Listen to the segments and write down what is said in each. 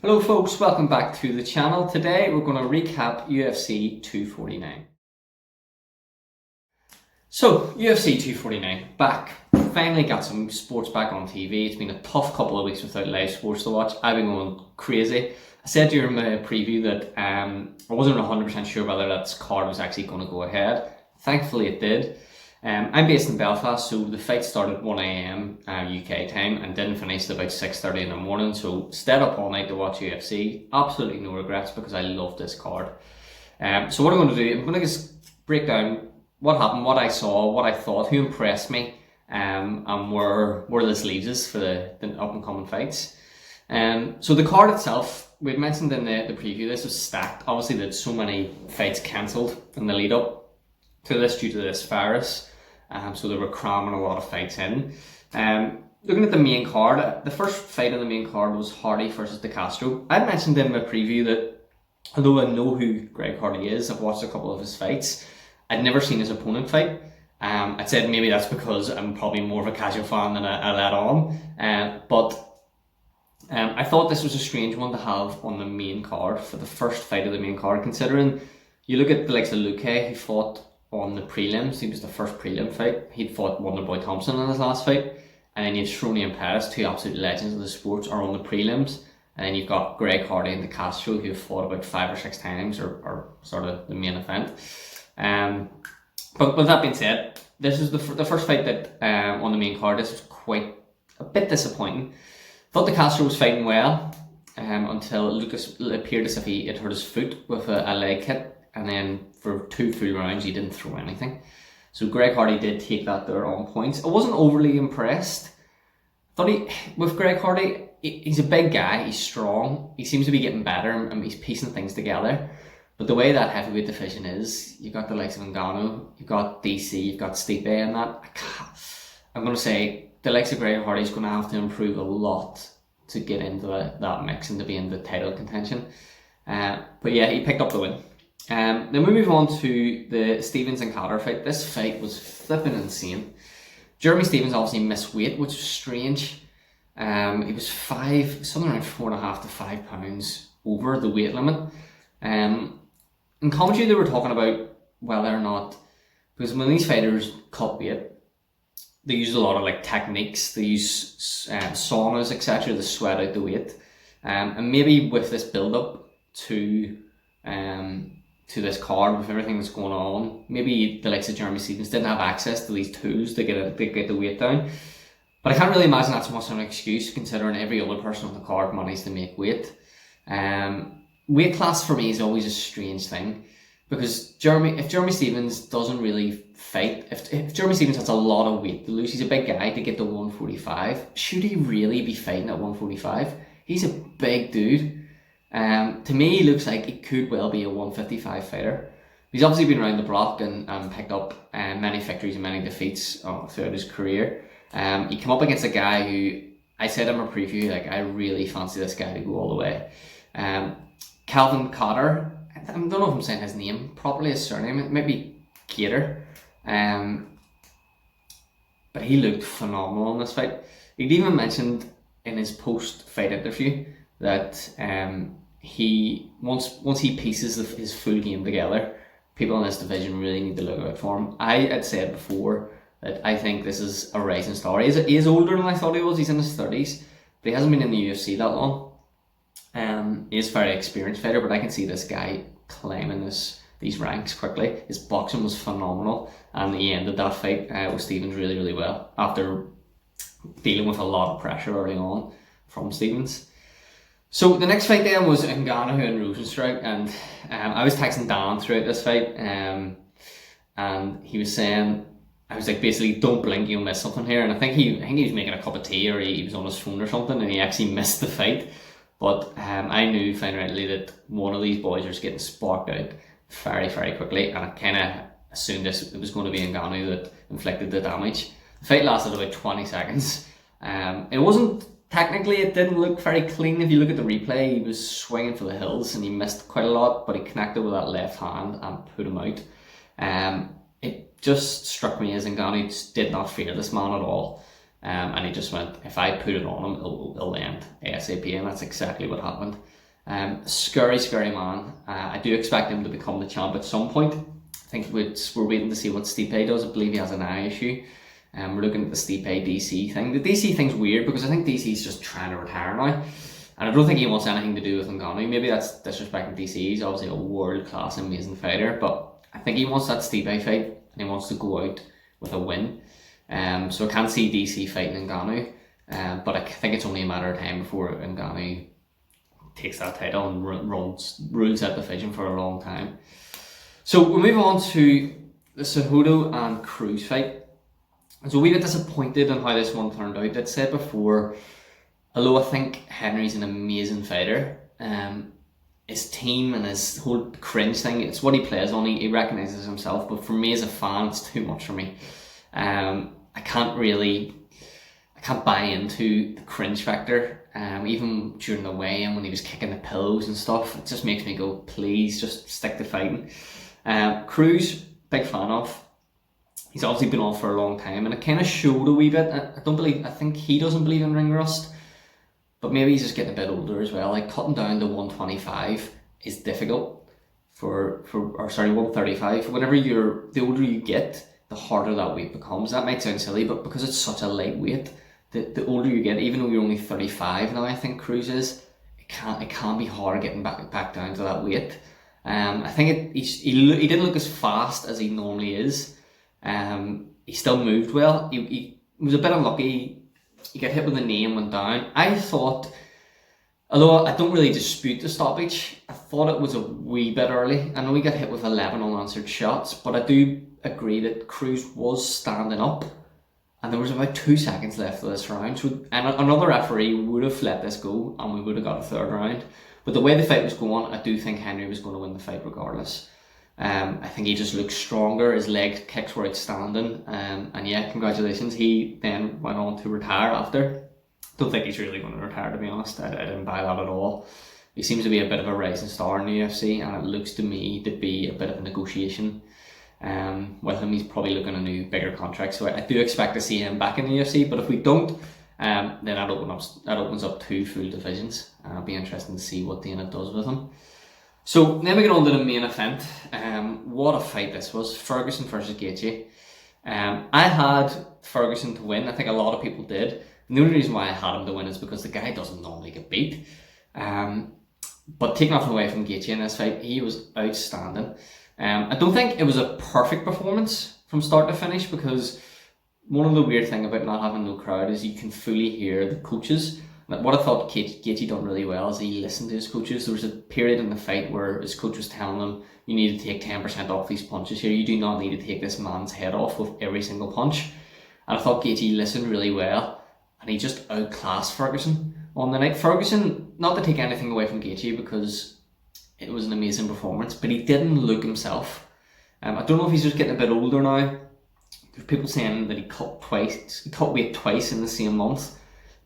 Hello folks, welcome back to the channel. Today we're going to recap UFC 249. So, UFC 249, back. Finally got some sports back on TV. It's been a tough couple of weeks without live sports to watch. I've been going crazy. I said during my preview that I wasn't 100% sure whether that card was actually going to go ahead. Thankfully it did. I'm based in Belfast, so the fight started at 1 AM UK time and didn't finish till about 6:30 in the morning, so stayed up all night to watch UFC. Absolutely no regrets because I love this card. So what I'm going to do, I'm going to just break down what happened, what I saw, what I thought, who impressed me, and where this leaves us for the up and coming fights. So the card itself, we mentioned in the preview, this was stacked. Obviously there's so many fights cancelled in the lead up to this due to this virus. So they were cramming a lot of fights in. Looking at the main card, the first fight on the main card was Hardy versus De Castro. I mentioned in my preview that although I know who Greg Hardy is, I've watched a couple of his fights, I'd never seen his opponent fight. I'd said maybe that's because I'm probably more of a casual fan than I let on. But I thought this was a strange one to have on the main card for the first fight of the main card, considering you look at the likes of Luque, who fought on the prelims. He was the first prelim fight. He'd fought Wonderboy Thompson in his last fight, and then you've Cerrone and Pettis, two absolute legends of the sports, are on the prelims, and then you've got Greg Hardy and De Castro, who have fought about 5 or 6 times, or sort of the main event. But with that being said, this is the first fight that on the main card. This was quite a bit disappointing. Thought De Castro was fighting well until Lucas appeared as if he had hurt his foot with a leg kick. And then for 2 full rounds, he didn't throw anything. So Greg Hardy did take that there on points. I wasn't overly impressed. With Greg Hardy, he's a big guy, he's strong, he seems to be getting better and he's piecing things together. But the way that heavyweight division is, you've got the likes of Ngannou, you've got DC, you've got Stipe and that. I'm going to say the likes of Greg Hardy is going to have to improve a lot to get into that mix and to be in the title contention. But yeah, he picked up the win. Then we move on to the Stephens and Kattar fight. This fight was flipping insane. Jeremy Stephens obviously missed weight, which was strange. He was something around 4.5 to 5 pounds over the weight limit. In commentary, they were talking about whether or not, because when these fighters cut weight, they use a lot of techniques. They use saunas, etc., to sweat out the weight. And maybe with this build up to this card, with everything that's going on, maybe the likes of Jeremy Stephens didn't have access to these tools to get the weight down. But I can't really imagine that's much of an excuse, considering every other person on the card managed to make weight. Weight class for me is always a strange thing, because if Jeremy Stephens doesn't really fight, if Jeremy Stephens has a lot of weight to lose, he's a big guy to get to 145. Should he really be fighting at 145? He's a big dude. To me, he looks like he could well be a 155 fighter. He's obviously been around the block and picked up many victories and many defeats throughout his career. He came up against a guy who I said in my preview, I really fancy this guy to go all the way. Calvin Kattar, I don't know if I'm saying his name properly, his surname, it might be Kattar. But he looked phenomenal in this fight. He'd even mentioned in his post-fight interview that once he pieces his full game together, people in this division really need to look out for him. I had said before that I think this is a rising star. He is older than I thought he was. He's in his 30s, but he hasn't been in the UFC that long. He is a very experienced fighter, but I can see this guy climbing these ranks quickly. His boxing was phenomenal, and he ended that fight with Stephens really, really well after dealing with a lot of pressure early on from Stephens. So the next fight then was Ngannou and Rozenstruik, and I was texting Dan throughout this fight, and he was saying, I was basically, don't blink, you'll miss something here. And I think he was making a cup of tea, or he was on his phone or something, and he actually missed the fight. But I knew finally that one of these boys was getting sparked out very, very quickly, and I kind of assumed it was going to be Ngannou that inflicted the damage. The fight lasted about 20 seconds. It wasn't, technically it didn't look very clean. If you look at the replay, he was swinging for the hills and he missed quite a lot, but he connected with that left hand and put him out. It just struck me as Ngannou just did not fear this man at all. And he just went, if I put it on him, it'll end ASAP, and that's exactly what happened. Scary, scary man. I do expect him to become the champ at some point. I think we're waiting to see what Stipe does. I believe he has an eye issue. We're looking at the Stipe DC thing. The DC thing's weird because I think DC's just trying to retire now. And I don't think he wants anything to do with Ngannou. Maybe that's disrespecting DC. He's obviously a world-class, amazing fighter. But I think he wants that Stipe fight and he wants to go out with a win. So I can't see DC fighting Ngannou. But I think it's only a matter of time before Ngannou takes that title and rules that division for a long time. So we'll move on to the Cejudo and Cruz fight. I was a wee bit disappointed in how this one turned out. I'd said before, although I think Henry's an amazing fighter, his team and his whole cringe thing, it's what he plays on, he recognises himself, but for me as a fan, it's too much for me. I can't buy into the cringe factor. Even during the weigh-in when he was kicking the pillows and stuff, it just makes me go, please just stick to fighting. Cruz, big fan of. He's obviously been on for a long time and it kind of showed a wee bit. I think he doesn't believe in ring rust, but maybe he's just getting a bit older as well. Like cutting down to 125 is difficult for 135. Whenever the older you get, the harder that weight becomes. That might sound silly, but because it's such a light weight, the older you get, even though you're only 35 now, I think Cruz is, it can be hard getting back down to that weight. I think he didn't look as fast as he normally is. He still moved well. He was a bit unlucky. He got hit with a knee and went down. I thought, although I don't really dispute the stoppage, I thought it was a wee bit early. I know he got hit with 11 unanswered shots, but I do agree that Cruz was standing up and there was about 2 seconds left of this round. So, and another referee would have let this go and we would have got a third round. But the way the fight was going, I do think Henry was going to win the fight regardless. I think he just looked stronger, his leg kicks were outstanding, and yeah, congratulations. He then went on to retire after. Don't think he's really going to retire, to be honest. I didn't buy that at all. He seems to be a bit of a rising star in the UFC, and it looks to me to be a bit of a negotiation with him. He's probably looking at a new, bigger contract, so I do expect to see him back in the UFC, but if we don't, then that opens up 2 full divisions, and it'll be interesting to see what Dana does with him. So then we get on to the main event. What a fight this was. Ferguson versus Gaethje. I had Ferguson to win. I think a lot of people did. And the only reason why I had him to win is because the guy doesn't normally get beat. But taking nothing away from Gaethje in this fight, he was outstanding. I don't think it was a perfect performance from start to finish, because one of the weird things about not having no crowd is you can fully hear the coaches. What I thought Gaethje done really well is he listened to his coaches. There was a period in the fight where his coach was telling him, you need to take 10% off these punches here. You do not need to take this man's head off with every single punch. And I thought Gaethje listened really well, and he just outclassed Ferguson on the night. Ferguson, not to take anything away from Gaethje because it was an amazing performance, but he didn't look himself. I don't know if he's just getting a bit older now. There's people saying that he cut weight twice in the same month.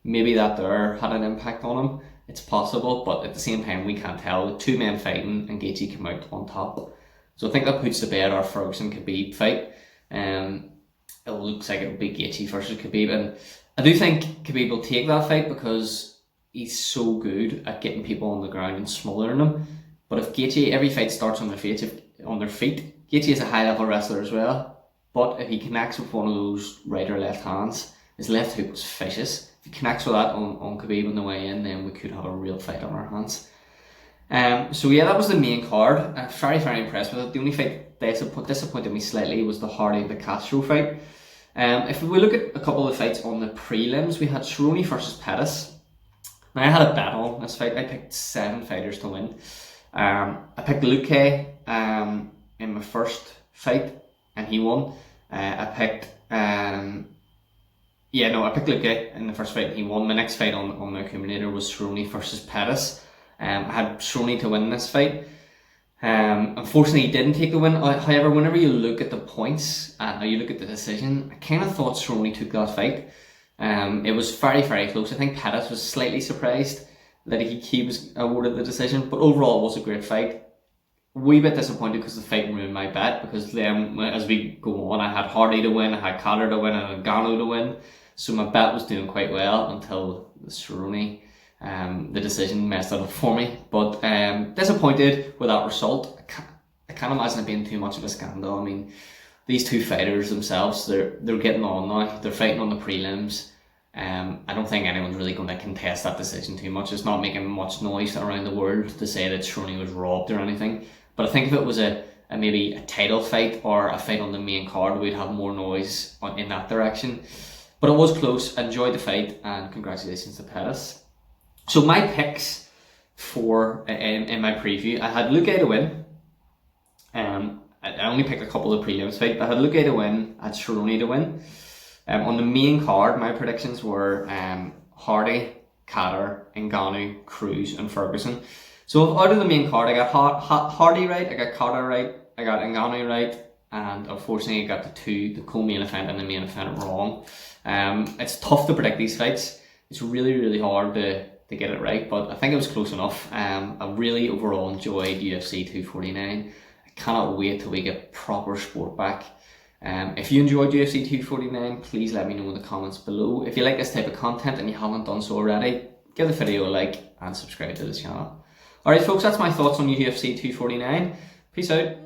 Maybe that there had an impact on him. It's possible, but at the same time, we can't tell. 2 men fighting and Gaethje came out on top. So I think that puts to bed our Ferguson Khabib fight. It looks like it will be Gaethje versus Khabib, and I do think Khabib will take that fight because he's so good at getting people on the ground and smothering them. But if Gaethje, every fight starts on their feet. Gaethje is a high level wrestler as well. But if he connects with one of those right or left hands, his left hook was vicious. If he connects with that on Khabib on the way in, then we could have a real fight on our hands. So yeah, that was the main card. I'm very, very impressed with it. The only fight that disappointed me slightly was the Hardy and the Castro fight. If we look at a couple of the fights on the prelims, we had Cerrone versus Pettis. Now I had a bet on this fight. I picked 7 fighters to win. I picked Luque in my first fight, and he won. I picked Luque in the first fight and he won. My next fight on my accumulator was Cerrone versus Pettis. I had Cerrone to win this fight. Unfortunately, he didn't take the win. However, whenever you look at the points, you look at the decision, I kind of thought Cerrone took that fight. It was very, very close. I think Pettis was slightly surprised that he was awarded the decision, but overall it was a great fight. Wee bit disappointed because the fight ruined my bet, because then as we go on, I had Hardy to win, I had Kattar to win, and I had Ngannou to win. So my bet was doing quite well until the Cerrone The decision messed it up for me, but disappointed with that result. I can't imagine it being too much of a scandal. I mean, these two fighters themselves, they're getting on now. They're fighting on the prelims. I don't think anyone's really going to contest that decision too much. It's not making much noise around the world to say that Cerrone was robbed or anything. But I think if it was maybe a title fight or a fight on the main card, we'd have more noise in that direction. But it was close. I enjoyed the fight, and congratulations to Pettis. So my picks for in my preview, I had Luque to win. I only picked a couple of prelims fights, but I had Luque to win, I had Cerrone to win. On the main card, my predictions were Hardy, Kattar, Ngannou, Cruz, and Ferguson. So out of the main card, I got Hardy right, I got Kattar right, I got Ngannou right, and unfortunately I got the co-main event and the main event wrong. It's tough to predict these fights. It's really, really hard to get it right, but I think it was close enough. I really overall enjoyed UFC 249. I cannot wait till we get proper sport back. If you enjoyed UFC 249, please let me know in the comments below. If you like this type of content and you haven't done so already, give the video a like and subscribe to the channel. Alright folks, that's my thoughts on UFC 249. Peace out.